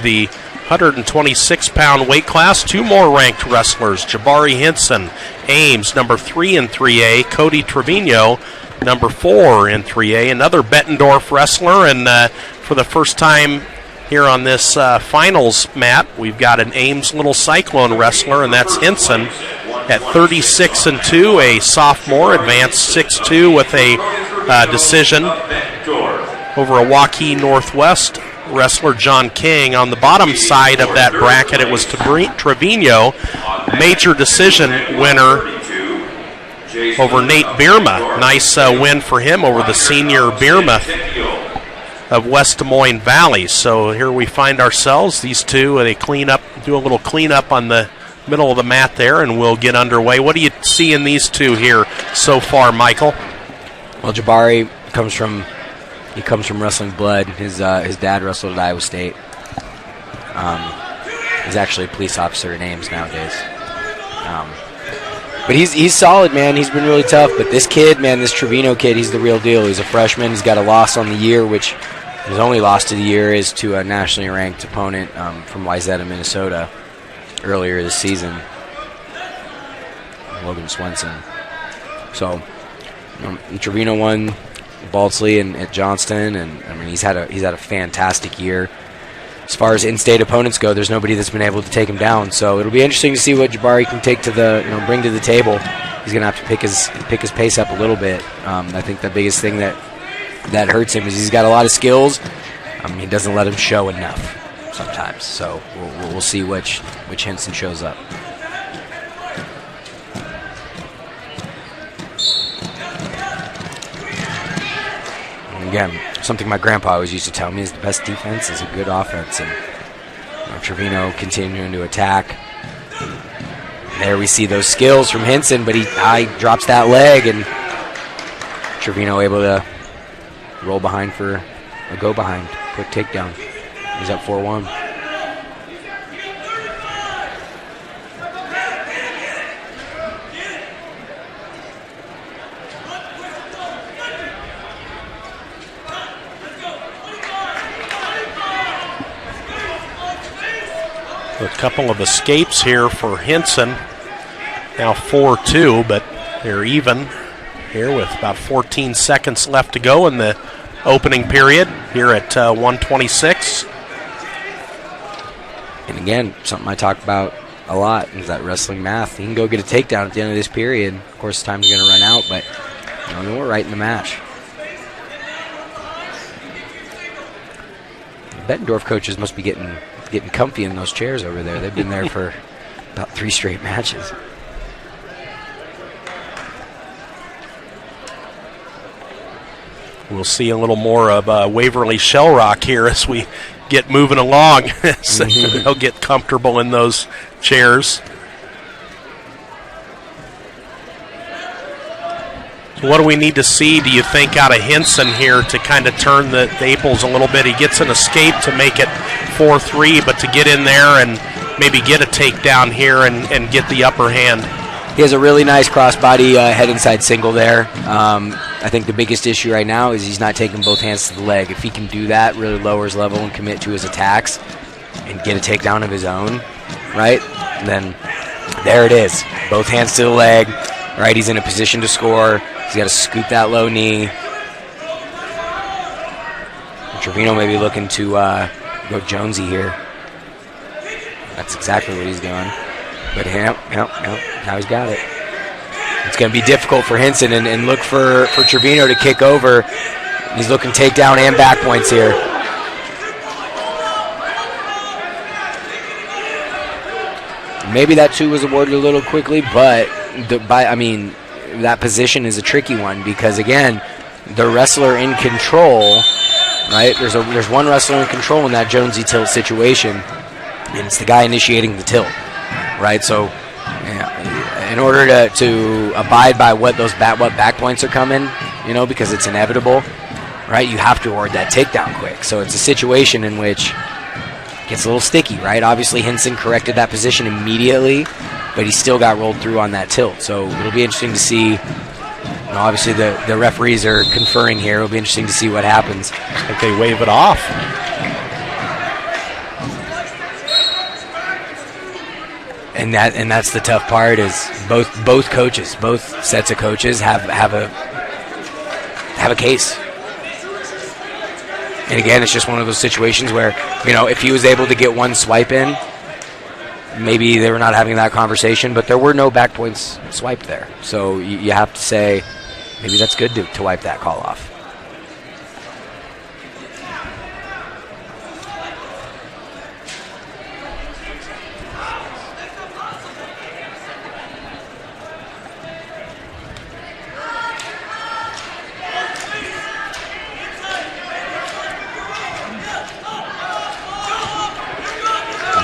The 126-pound weight class, 2 more ranked wrestlers, Jabari Hinson, Ames, number 3 in 3A, Cody Trevino, number 4 in 3A, another Bettendorf wrestler, and for the first time here on this finals mat, we've got an Ames Little Cyclone wrestler, and that's Hinson at 36-2, a sophomore, advanced 6'2" with a decision over a Waukee Northwest wrestler, John King. On the bottom side of that bracket, it was Trevino, major decision winner over Nate Bierma. Nice win for him over the senior Bierma of West Des Moines Valley. So here we find ourselves, these two, they do a little cleanup on the middle of the mat there, and we'll get underway. What do you see in these two here so far, Michael? Well, Jabari comes from wrestling blood. His dad wrestled at Iowa State. He's actually a police officer in Ames nowadays. But he's solid, man. He's been really tough. But this kid, man, this Trevino kid, he's the real deal. He's a freshman. He's got a loss on the year, which his only loss of the year is to a nationally ranked opponent from Wayzata, Minnesota, earlier this season, Logan Swenson. So Trevino won Baldsley and at Johnston, and I mean he's had a fantastic year. As far as in-state opponents go, there's nobody that's been able to take him down. So it'll be interesting to see what Jabari can take to bring to the table. He's gonna have to pick his pace up a little bit. I think the biggest thing that hurts him is he's got a lot of skills. He doesn't let him show enough sometimes. So we'll see which Hinson shows up. Again, something my grandpa always used to tell me is the best defense is a good offense. And Trevino continuing to attack. There we see those skills from Hinson, but he drops that leg, and Trevino able to roll behind for a go behind. Quick takedown. He's up 4-1. A couple of escapes here for Hinson. Now 4-2, but they're even here with about 14 seconds left to go in the opening period here at 126. And again, something I talk about a lot is that wrestling math. You can go get a takedown at the end of this period. Of course, time's going to run out, but we're right in the match. The Bettendorf coaches must be getting comfy in those chairs over there. They've been there for about 3 straight matches. We'll see a little more of Waverly Shell Rock here as we get moving along. So they'll get comfortable in those chairs. So what do we need to see, do you think, out of Hinson here to kind of turn the tables a little bit? He gets an escape to make it 4-3, but to get in there and maybe get a takedown here and get the upper hand. He has a really nice crossbody head inside single there. I think the biggest issue right now is he's not taking both hands to the leg. If he can do that, really lower his level and commit to his attacks and get a takedown of his own, right, then there it is. Both hands to the leg, right? He's in a position to score. He's got to scoop that low knee. Trevino may be looking to go Jonesy here. That's exactly what he's doing. But now he's got it. It's going to be difficult for Hinson and look for Trevino to kick over. He's looking takedown and back points here. Maybe that too was awarded a little quickly, but that position is a tricky one because, again, the wrestler in control, right? There's one wrestler in control in that Jonesy tilt situation, and it's the guy initiating the tilt, right? So in order to abide by what back points are coming, because it's inevitable, right? You have to award that takedown quick. So it's a situation in which it gets a little sticky, right? Obviously, Hinson corrected that position immediately, but he still got rolled through on that tilt. So it'll be interesting to see. Obviously, the referees are conferring here. It'll be interesting to see what happens. I think they wave it off. And that's the tough part is both coaches, both sets of coaches have a case. And again, it's just one of those situations where, if he was able to get one swipe in, maybe they were not having that conversation, but there were no back points swiped there. So you have to say maybe that's good to wipe that call off.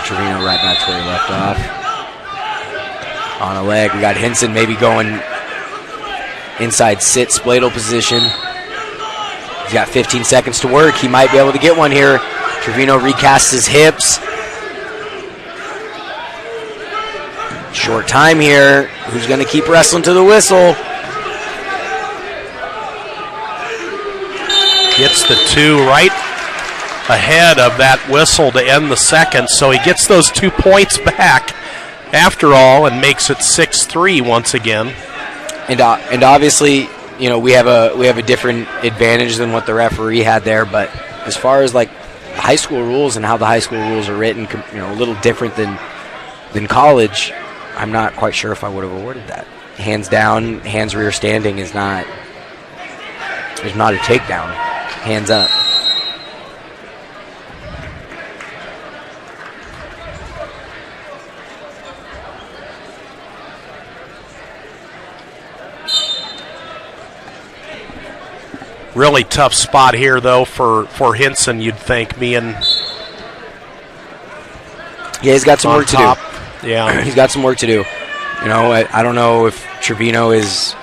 Trevino right back to where he left off. On a leg, we got Hinson maybe going inside sit spladle position. He's got 15 seconds to work. He might be able to get one here. Trevino recasts his hips. Short time here. Who's going to keep wrestling to the whistle? Gets the 2 right ahead of that whistle to end the second, so he gets those 2 points back after all and makes it 6-3 once again. And obviously, we have a different advantage than what the referee had there, but as far as like high school rules and how the high school rules are written, a little different than college, I'm not quite sure if I would have awarded that. Hands down, hands rear standing is not a takedown. Hands up. Really tough spot here, though, for Hinson, you'd think, being he's got some work to do. Yeah. He's got some work to do. I don't know if Trevino is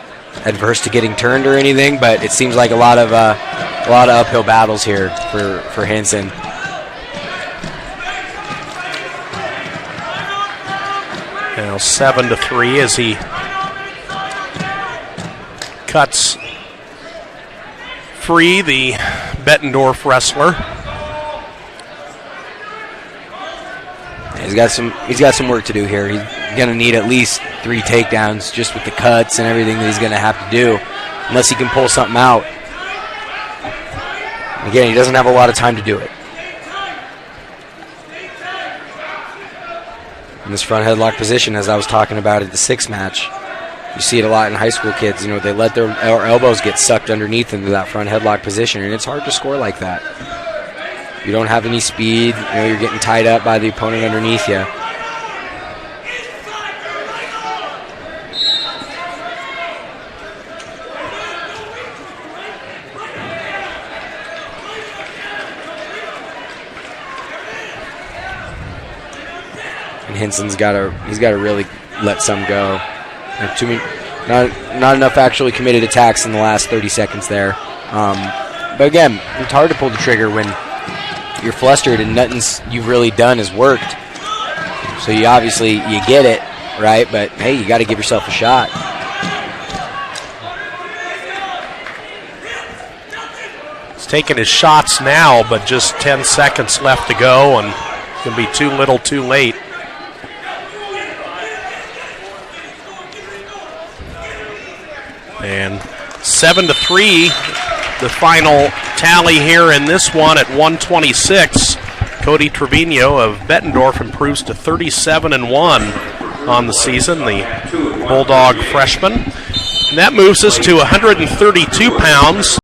adverse to getting turned or anything, but it seems like a lot of uphill battles here for Hinson. Now 7-3 as he cuts free the Bettendorf wrestler. He's got some work to do here. He's going to need at least 3 takedowns just with the cuts and everything that he's going to have to do, unless he can pull something out. Again, he doesn't have a lot of time to do it. In this front headlock position, as I was talking about at the 6 match, you see it a lot in high school kids. They let their elbows get sucked underneath into that front headlock position, and it's hard to score like that. You don't have any speed. You're getting tied up by the opponent underneath you. And Hinson's got to really let some go. Not enough actually committed attacks in the last 30 seconds there. But again, it's hard to pull the trigger when you're flustered and nothing you've really done has worked. So you get it, right? But hey, you got to give yourself a shot. He's taking his shots now, but just 10 seconds left to go, and it's going to be too little too late. And 7-3, the final tally here in this one at 126. Cody Trevino of Bettendorf improves to 37-1 on the season, the Bulldog freshman. And that moves us to 132 pounds.